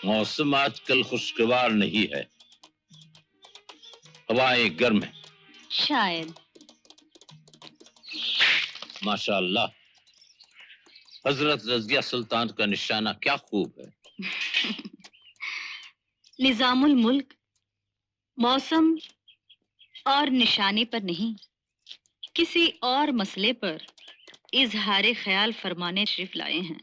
मौसम आजकल खुशगवार नहीं है, हवाएं गर्म है। शायद। माशाअल्लाह, हजरत रज़िया सुल्तान का निशाना क्या खूब है। निजामुल मुल्क मौसम और निशाने पर नहीं, किसी और मसले पर इजहार ख्याल फरमाने शरीफ लाए हैं।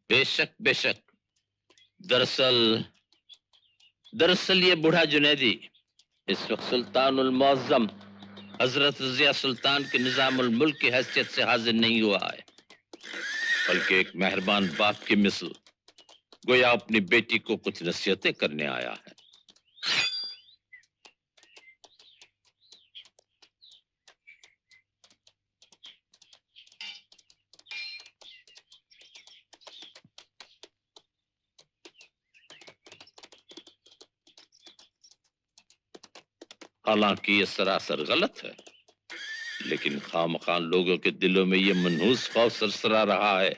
बेशक बेशक। दरअसल ये बूढ़ा जुनैदी इस वक्त सुल्तानुल मुअज़्ज़म हजरत रज़िया सुल्तान के निजामुल मुल्क की हैसियत से हाजिर नहीं हुआ है, बल्कि एक मेहरबान बाप की मिसल गोया अपनी बेटी को कुछ नसीहतें करने आया है। हालांकि ये सरासर गलत है, लेकिन खामखान लोगों के दिलों में ये मनहूस खौफ सरसरा रहा है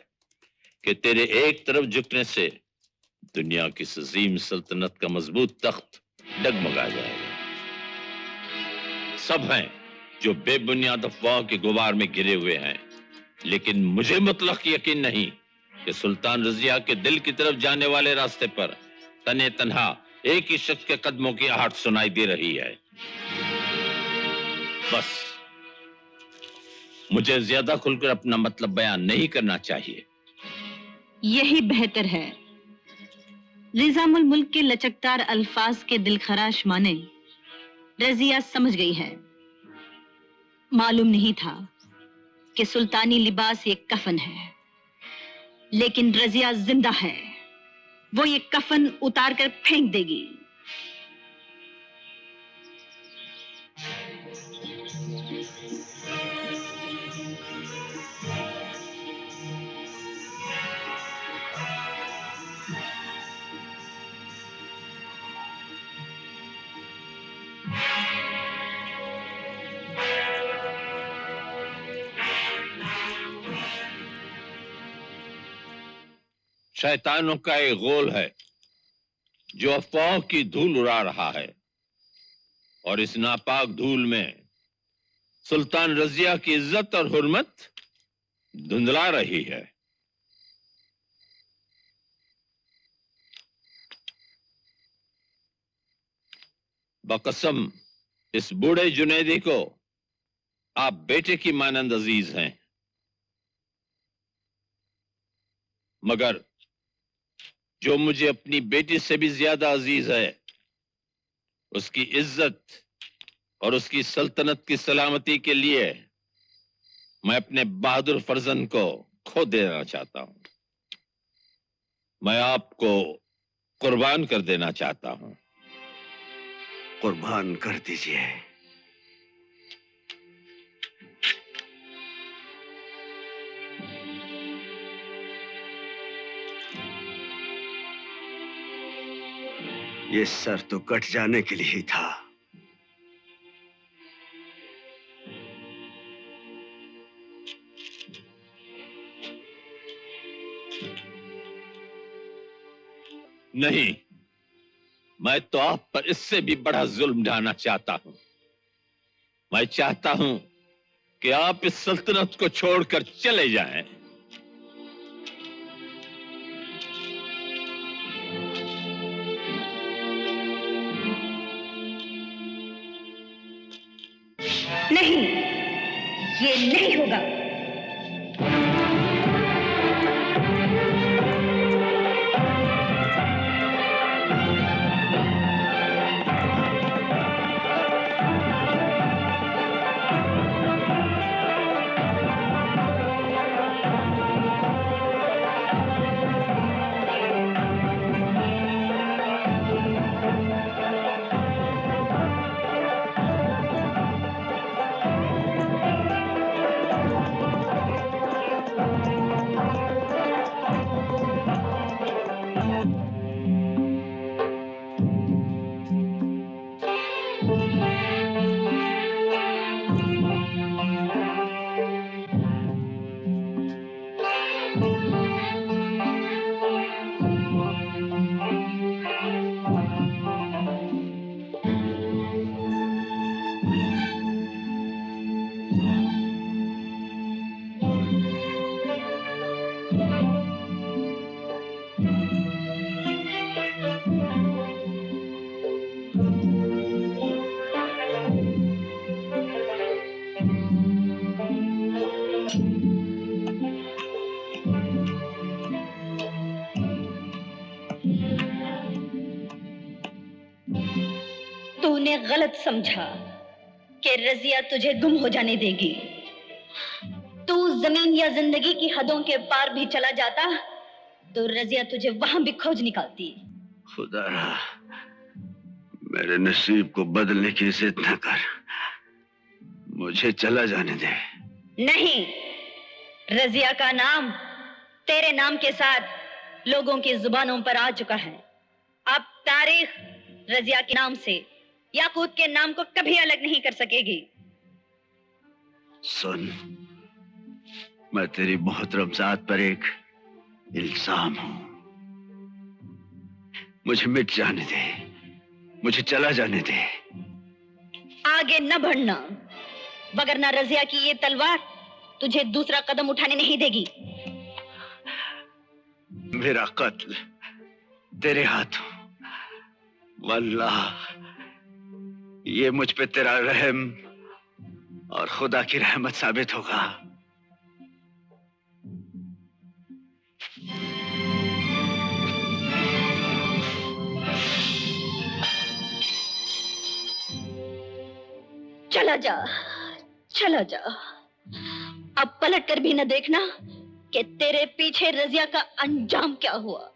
कि तेरे एक तरफ झुकने से दुनिया की इस अजीम सल्तनत का मजबूत तख्त डगमगा जाएगा। सब हैं जो बेबुनियाद अफवाहों के गुबार में घिरे हुए हैं, लेकिन मुझे मुतलक यकीन नहीं कि सुल्तान रज़िया के दिल की तरफ जाने वाले रास्ते पर तने तन्हा एक ही शख्स के कदमों की आहट सुनाई दे रही है। बस मुझे ज्यादा खुलकर अपना मतलब बयान नहीं करना चाहिए। यही बेहतर है। निजामुल मुल्क के लचकदार अल्फाज के दिलखराश माने रज़िया समझ गई है। मालूम नहीं था कि सुल्तानी लिबास ये कफन है, लेकिन रज़िया जिंदा है। वो ये कफन उतार कर फेंक देगी। शैतानों का एक गोल है जो अफवाहों की धूल उड़ा रहा है, और इस नापाक धूल में सुल्तान रज़िया की इज्जत और हुर्मत धुंधला रही है। बकसम इस बूढ़े जुनैदी को आप बेटे की मानंद अजीज हैं, मगर जो मुझे अपनी बेटी से भी ज्यादा अजीज है, उसकी इज्जत और उसकी सल्तनत की सलामती के लिए मैं अपने बहादुर फर्जंद को खो देना चाहता हूं। मैं आपको कुर्बान कर देना चाहता हूं। कुर्बान कर दीजिए। ये सर तो कट जाने के लिए ही था। नहीं, मैं तो आप पर इससे भी बड़ा जुल्म ढाना चाहता हूं। मैं चाहता हूं कि आप इस सल्तनत को छोड़कर चले जाएं। नहीं, ये नहीं होगा। तूने गलत समझा कि रजिया तुझे गुम हो जाने देगी। तू जमीन या जिंदगी की हदों के पार भी चला जाता तो रजिया तुझे वहां भी खोज निकालती। खुदा मेरे नसीब को बदलने की जिद न कर, मुझे चला जाने दे। नहीं, रजिया का नाम तेरे नाम के साथ लोगों की जुबानों पर आ चुका है। अब तारीख रजिया के नाम से याकूत के नाम को कभी अलग नहीं कर सकेगी। सुन, मैं तेरी मोहतरम जात पर एक इल्जाम हूं। मुझे मिट जाने दे, मुझे चला जाने दे। आगे न बढ़ना, वगरना रजिया की ये तलवार तुझे दूसरा कदम उठाने नहीं देगी। मेरा कत्ल तेरे हाथों, वल्लाह ये मुझ पे तेरा रहम और खुदा की रहमत साबित होगा। चला जा, चला जा। अब पलट कर भी न देखना कि तेरे पीछे रजिया का अंजाम क्या हुआ।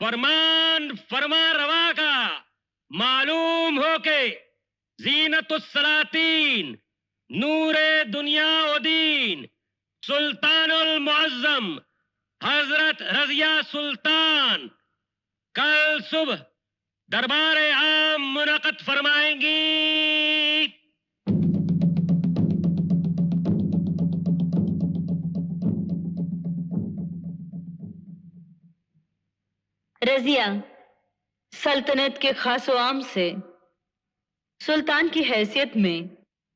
फरमान फरमा रवा का मालूम हो के ज़ीनतुस्सलातीन नूरे दुनिया व दीन सुल्तानुल मुअज़्ज़म हजरत रज़िया सुल्तान कल सुबह दरबार आम मुनक़द फरमाएंगी। रजिया सल्तनत के खासो आम से सुल्तान की हैसियत में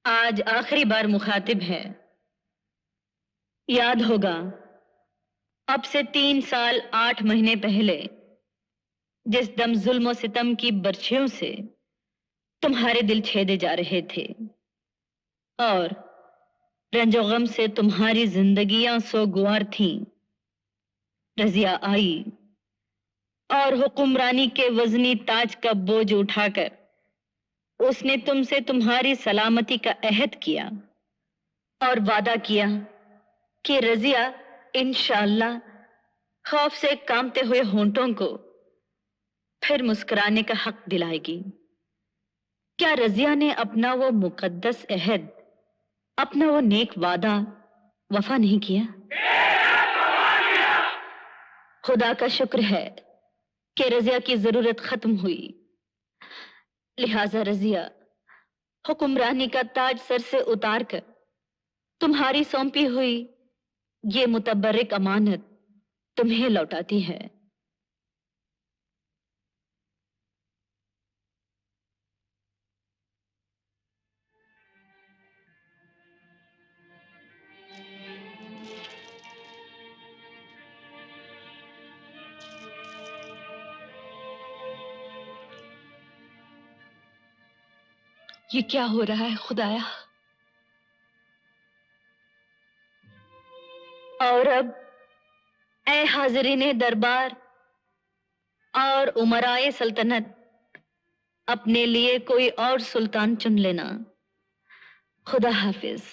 आज आखिरी बार मुखातिब है। याद होगा अब से 3 साल 8 महीने पहले जिस दम जुल्म सितम की बर्छियों से तुम्हारे दिल छेदे जा रहे थे और रंजो गम से तुम्हारी जिंदगियां सोगवार थीं, रजिया आई और हुक्मरानी के वजनी ताज का बोझ उठाकर उसने तुमसे तुम्हारी सलामती का अहद किया और वादा किया कि रजिया इंशाअल्लाह खौफ से कांपते हुए होंठों को फिर मुस्कुराने का हक दिलाएगी। क्या रजिया ने अपना वो मुकद्दस अहद, अपना वो नेक वादा वफा नहीं किया? खुदा का शुक्र है कि रजिया की जरूरत खत्म हुई, लिहाजा रजिया हुक्मरानी का ताज सर से उतारकर तुम्हारी सौंपी हुई ये मुतबर्रिक अमानत तुम्हें लौटाती है। ये क्या हो रहा है खुदाया? और अब ऐ हाज़रीने दरबार, और उमराए सल्तनत अपने लिए कोई और सुल्तान चुन लेना। खुदा हाफिज।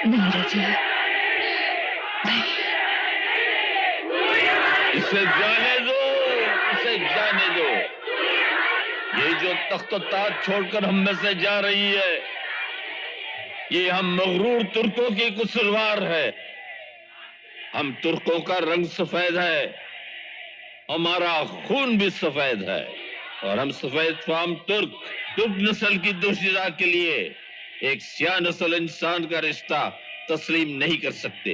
नहीं रजिया, नहीं। इसे जाने दो, इसे जाने दो। ये जो तख्त ताज छोड़कर हम में से जा रही है, ये हम मगरूर तुर्कों की कुसलवार है। हम तुर्कों का रंग सफेद है, हमारा खून भी सफेद है, और हम सफेद फाम तुर्क नस्ल की दोशीदा के लिए एक सियाह नस्ल इंसान का रिश्ता तस्लीम नहीं कर सकते।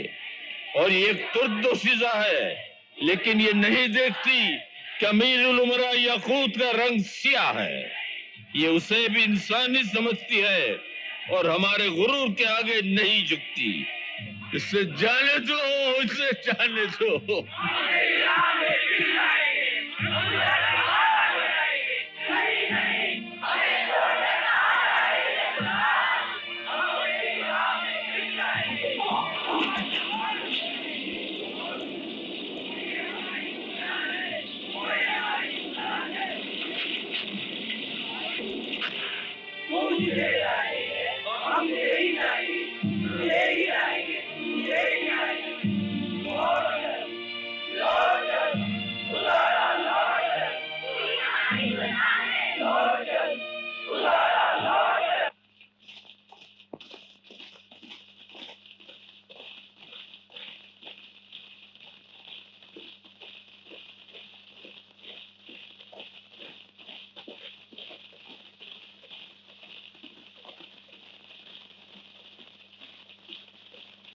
और ये एक तुर्क दोशीदा है, लेकिन ये नहीं देखती कि अमीरुल उमरा याकूत का रंग सियाह है। ये उसे भी इंसानी समझती है और हमारे गुरूर के आगे नहीं झुकती। इसे जाने दो, इसे जाने दो।